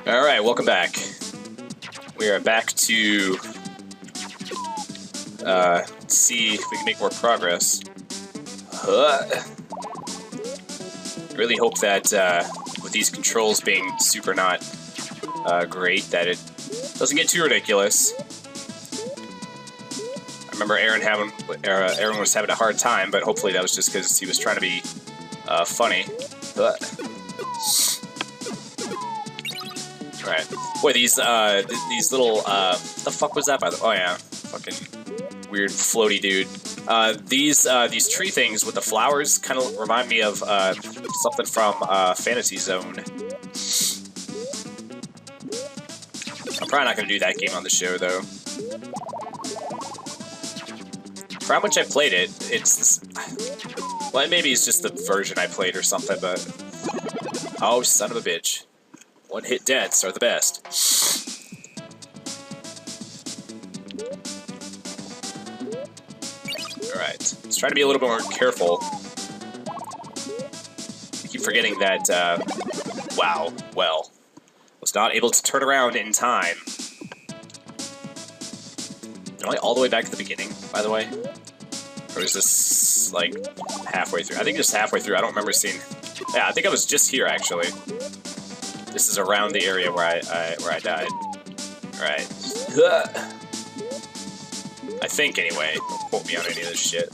Alright, welcome back. We are back to see if we can make more progress. I really hope that with these controls being super not great, that it doesn't get too ridiculous. I remember Aaron was having a hard time, but hopefully that was just because he was trying to be funny. Alright. Boy, these little, the fuck was that by the... Oh yeah, fucking weird floaty dude. These tree things with the flowers kind of remind me of something from Fantasy Zone. I'm probably not going to do that game on the show, though. For how much I played it, it's this... Well, maybe it's just the version I played or something, but... Oh, son of a bitch. One-hit deaths are the best. Alright, let's try to be a little bit more careful. I keep forgetting that, wow, well, was not able to turn around in time. Am I all the way back to the beginning, by the way? Or is this, like, halfway through? I think it's halfway through. I don't remember seeing... Yeah, I think I was just here, actually. This is around the area where I died. Alright. I think, anyway. Don't quote me on any of this shit.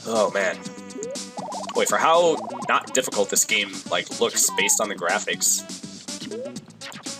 Oh, man. Boy, for how not difficult this game, like, looks based on the graphics.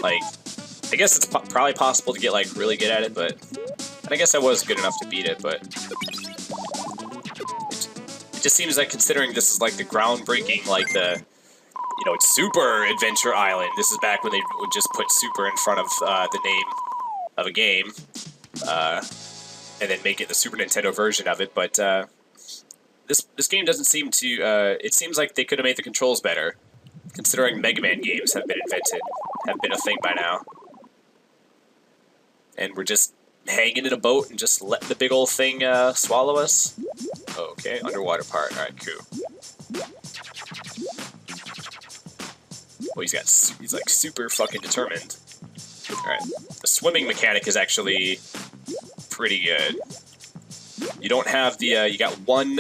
Like, I guess it's probably possible to get, like, really good at it, but... And I guess I was good enough to beat it, but... It just seems like, considering this is, like, the groundbreaking, like, the... You know, it's Super Adventure Island. This is back when they would just put Super in front of the name of a game. And then make it the Super Nintendo version of it, but this game doesn't seem to... it seems like they could have made the controls better, considering Mega Man games have been invented, have been a thing by now. And we're just hanging in a boat and just let the big old thing swallow us? Okay, underwater part. Alright, cool. Well, he's like super fucking determined. Alright, the swimming mechanic is actually pretty good. You don't have the, you got one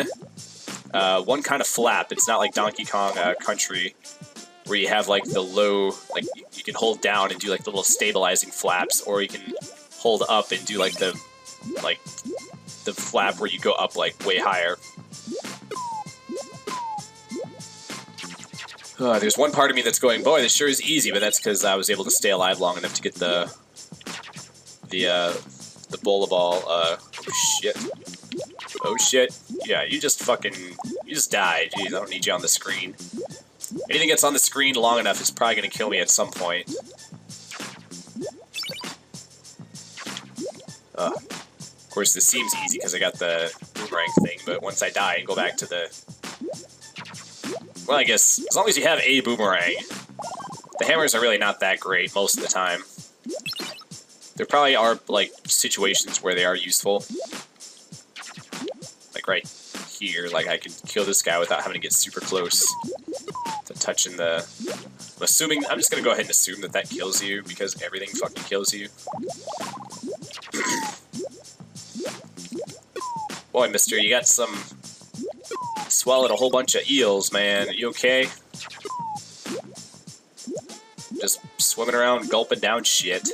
kind of flap. It's not like Donkey Kong Country, where you have like the low, like you can hold down and do like the little stabilizing flaps, or you can hold up and do like the flap where you go up like way higher. There's one part of me that's going, boy, this sure is easy, but that's because I was able to stay alive long enough to get the bola ball. Oh shit. Oh shit. Yeah, you just died. Jeez, I don't need you on the screen. Anything that's on the screen long enough is probably gonna kill me at some point. Of course, this seems easy because I got the boomerang thing, but once I die and go back to the... Well, I guess, as long as you have a boomerang, the hammers are really not that great most of the time. There probably are, like, situations where they are useful. Like right here, like I can kill this guy without having to get super close to touching the... I'm just gonna go ahead and assume that that kills you, because everything fucking kills you. Boy, mister, you got some... Swallowed a whole bunch of eels, man. Are you okay? Just swimming around, gulping down shit.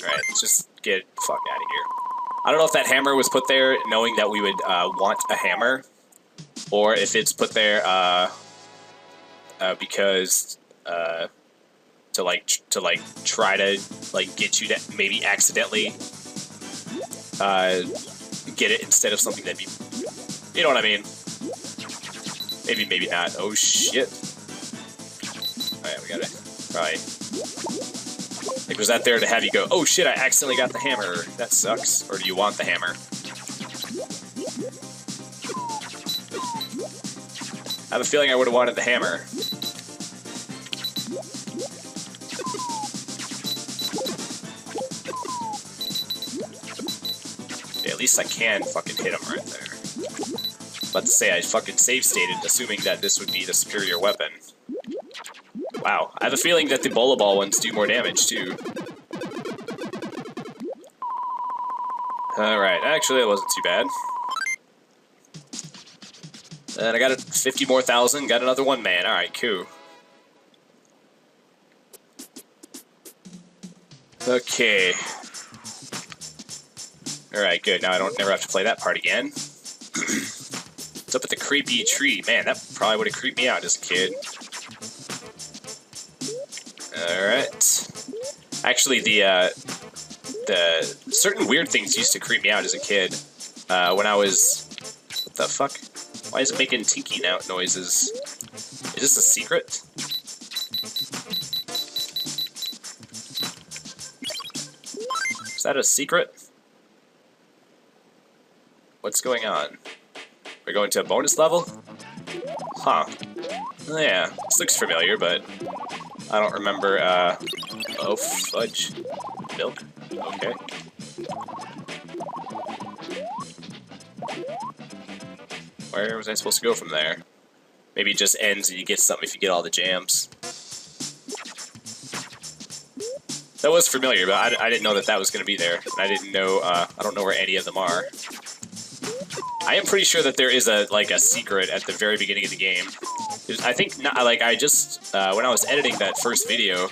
Alright, let's just get the fuck out of here. I don't know if that hammer was put there knowing that we would want a hammer, or if it's put there because to try to like get you to maybe accidentally get it instead of something that'd be... You know what I mean? Maybe, maybe not. Oh, shit. Alright, we got it. Alright. Like, was that there to have you go, oh shit, I accidentally got the hammer. That sucks. Or do you want the hammer? I have a feeling I would have wanted the hammer. Yeah, at least I can fucking hit him right there. About to say I fucking save stated, assuming that this would be the superior weapon. Wow, I have a feeling that the Bola Ball ones do more damage, too. Alright, actually, it wasn't too bad. And I got a 50 more thousand, got another 1-man. Alright, cool. Okay. Alright, good. Now I don't never have to play that part again. What's up with the creepy tree? Man, that probably would have creeped me out as a kid. Alright. Actually, the certain weird things used to creep me out as a kid. When I was... What the fuck? Why is it making tinky noises? Is this a secret? Is that a secret? What's going on? We're going to a bonus level? Huh. Oh, yeah, this looks familiar, but I don't remember, oh, fudge. Milk? Okay. Where was I supposed to go from there? Maybe it just ends and you get something if you get all the jams. That was familiar, but I didn't know that that was going to be there. And I didn't know, I don't know where any of them are. I am pretty sure that there is a secret at the very beginning of the game. I think not, when I was editing that first video,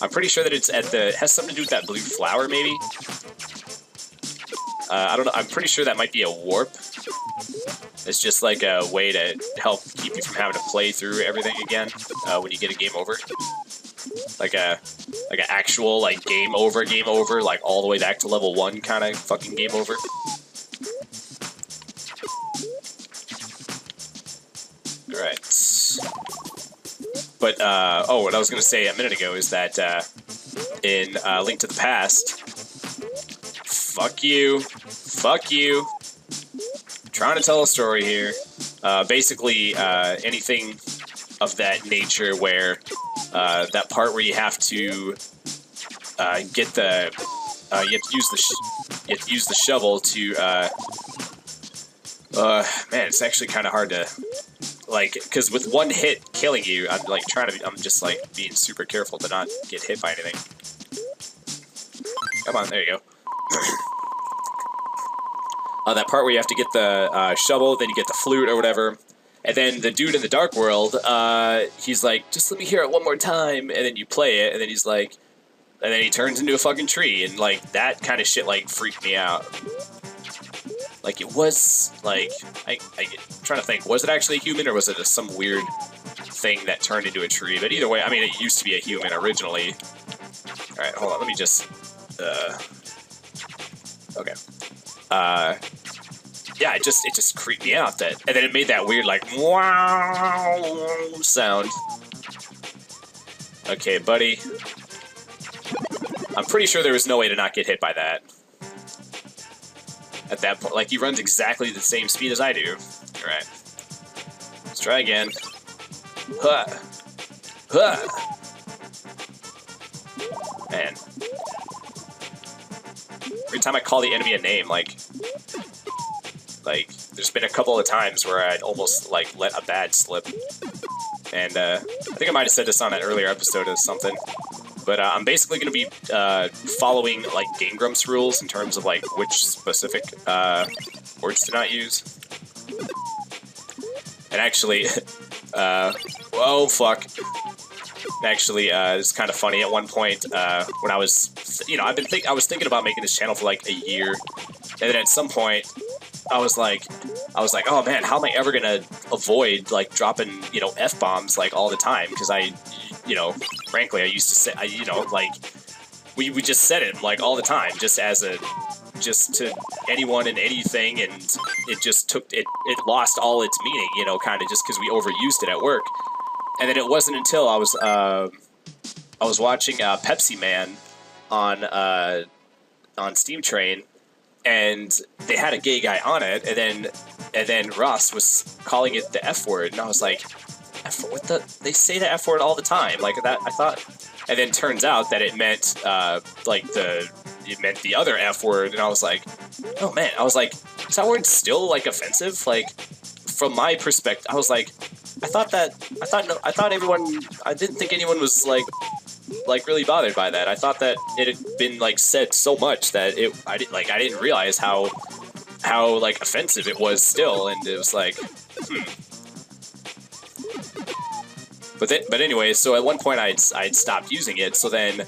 I'm pretty sure that it's at it has something to do with that blue flower, maybe. I don't know. I'm pretty sure that might be a warp. It's just like a way to help keep you from having to play through everything again when you get a game over. Like an actual game over, like all the way back to level 1 kind of fucking game over. Alright. But, oh, what I was going to say a minute ago is that, in Link to the Past... Fuck you. Fuck you. I'm trying to tell a story here. Basically, anything of that nature where, that part where you have to, get the, you have to use the shovel to, man, it's actually kind of hard to... because with one hit killing you, I'm just being super careful to not get hit by anything. Come on, there you go. That part where you have to get the shovel, then you get the flute or whatever, and then the dude in the Dark World, he's like, just let me hear it one more time, and then you play it, and then he's like, and then he turns into a fucking tree, and that kind of shit freaked me out. It was, I'm trying to think, was it actually a human, or was it some weird thing that turned into a tree? But either way, I mean, it used to be a human originally. Alright, hold on, let me just, okay. Yeah, it just creeped me out, and then it made that weird, wow sound. Okay, buddy. I'm pretty sure there was no way to not get hit by that. At that point, he runs exactly the same speed as I do. Alright. Let's try again. Huh. Huh. Man. Every time I call the enemy a name, there's been a couple of times where I'd almost, let a bad slip. And, I think I might have said this on an earlier episode or something. But I'm basically going to be following Game Grumps rules in terms of which specific words to not use. And actually, whoa, fuck. Actually, it's kind of funny. At one point, when I was, I was thinking about making this channel for a year, and then at some point, I was like, oh man, how am I ever gonna avoid dropping F-bombs all the time? Because frankly, I used to say, we just said it all the time, just to anyone and anything, and it just it lost all its meaning, kind of just because we overused it at work. And then it wasn't until I was watching Pepsi Man on Steam Train, and they had a gay guy on it, and then Ross was calling it the F word, and I was like, what the? They say the F word all the time, that. I thought, and then turns out that it meant it meant the other F word, and I was like, oh man, I was like, is that word still offensive? From my perspective, I was like, I thought everyone, I didn't think anyone was like really bothered by that. I thought that it had been like said so much that I didn't realize how like offensive it was still, and it was like, But anyway, so at one point I'd stopped using it. So then,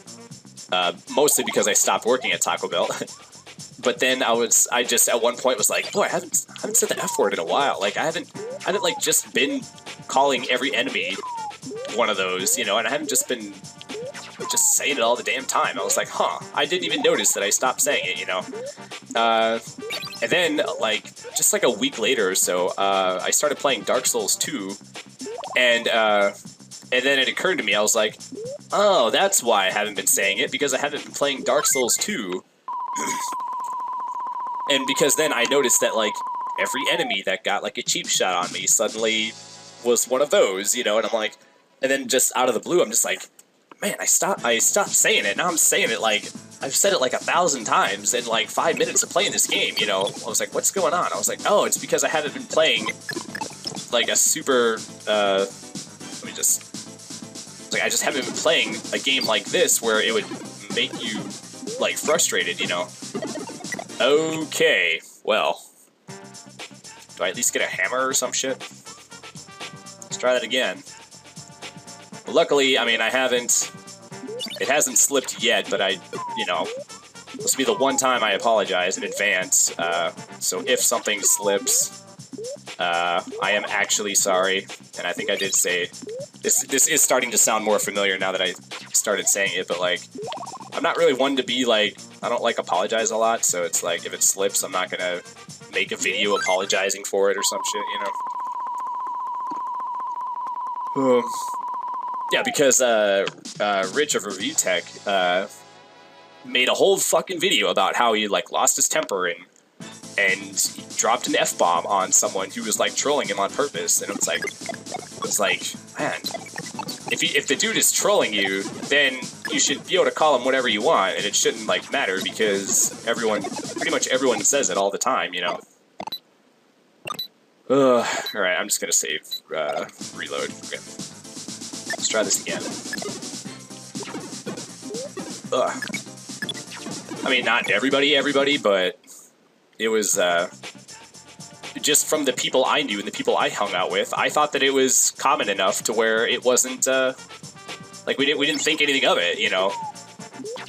mostly because I stopped working at Taco Bell. But then I just at one point was like, boy, I haven't said the F word in a while. Like I haven't like just been calling every enemy one of those, you know, and I haven't just been just saying it all the damn time. I was like, huh, I didn't even notice that I stopped saying it, you know. And then like just like a week later or so, I started playing Dark Souls 2, and then it occurred to me, I was like, oh, that's why I haven't been saying it, because I haven't been playing Dark Souls 2. And because then I noticed that, like, every enemy that got, like, a cheap shot on me suddenly was one of those, you know, and I'm like, and then just out of the blue, I'm just like, man, I stopped saying it, now I'm saying it, like, I've said it, like, 1,000 times in, like, 5 minutes of playing this game, you know? I was like, what's going on? I was like, oh, it's because I haven't been playing, like, a super, let me just, like, I just haven't been playing a game like this where it would make you, like, frustrated, you know? Okay, well, do I at least get a hammer or some shit? Let's try that again. Well, luckily, I mean, it hasn't slipped yet, but you know, this will be the one time I apologize in advance, so if something slips, I am actually sorry, and I think I did say, this is starting to sound more familiar now that I started saying it, but, like, I'm not really one to be, like, I don't, like, apologize a lot, so it's like, if it slips, I'm not gonna make a video apologizing for it or some shit, you know? Yeah, because, Rich of Review Tech, made a whole fucking video about how he, like, lost his temper and dropped an F-bomb on someone who was, like, trolling him on purpose, and it's like, man, if the dude is trolling you, then you should be able to call him whatever you want, and it shouldn't, like, matter, because pretty much everyone says it all the time, you know? Alright, I'm just gonna save, reload. Okay. Let's try this again. I mean, not everybody, but it was, just from the people I knew and the people I hung out with, I thought that it was common enough to where it wasn't, like, we didn't think anything of it, you know?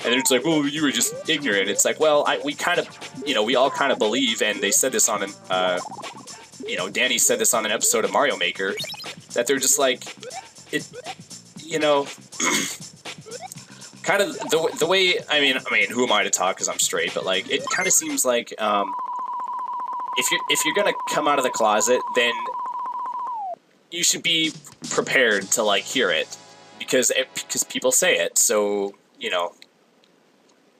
And it's like, well, you were just ignorant. It's like, well, we kind of, you know, we all kind of believe, and they said this on an, you know, Danny said this on an episode of Mario Maker, that they're just like, it, you know, kind of the way, I mean, who am I to talk, because I'm straight, but, like, it kind of seems like, if you're gonna come out of the closet, then you should be prepared to, like, hear it, because people say it. So, you know,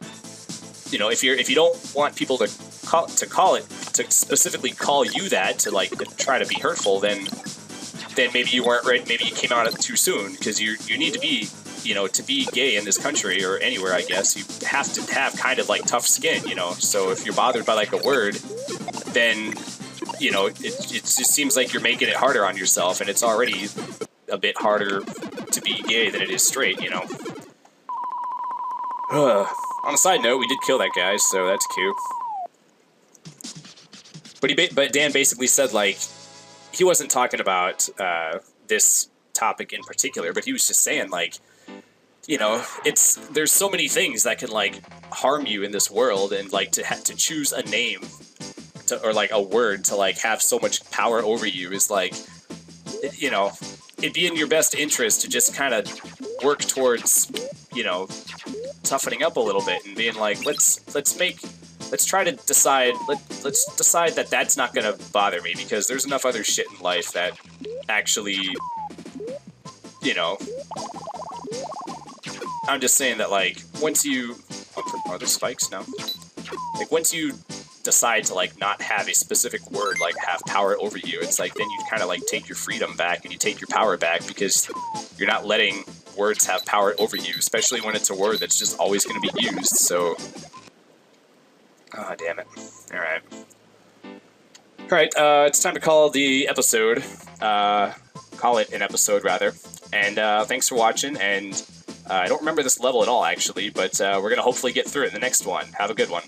if you don't want people to specifically call you that, to, like, try to be hurtful, then maybe you weren't ready. Maybe you came out of it too soon, because you need to be, you know, to be gay in this country or anywhere, I guess, you have to have kind of, like, tough skin, you know. So if you're bothered by, like, a word, then, you know, it just seems like you're making it harder on yourself, and it's already a bit harder to be gay than it is straight, you know. On a side note, we did kill that guy, so that's cute. But Dan basically said, like, he wasn't talking about this topic in particular, but he was just saying, like, you know, there's so many things that can, like, harm you in this world, and, like, to choose a name or, like, a word to, like, have so much power over you is, like, you know, it'd be in your best interest to just kind of work towards, you know, toughening up a little bit and being like, let's try to decide, let's decide that that's not gonna bother me, because there's enough other shit in life that actually, you know, I'm just saying that, like, once you, are there spikes? No. Like, once you decide to, like, not have a specific word, like, have power over you, it's like, then you kind of, like, take your freedom back and you take your power back, because you're not letting words have power over you, especially when it's a word that's just always going to be used, so... Ah, damn it. Alright. Alright, it's time to call the episode. Call call it an episode, rather. And thanks for watching, and I don't remember this level at all, actually, but we're going to hopefully get through it in the next one. Have a good one.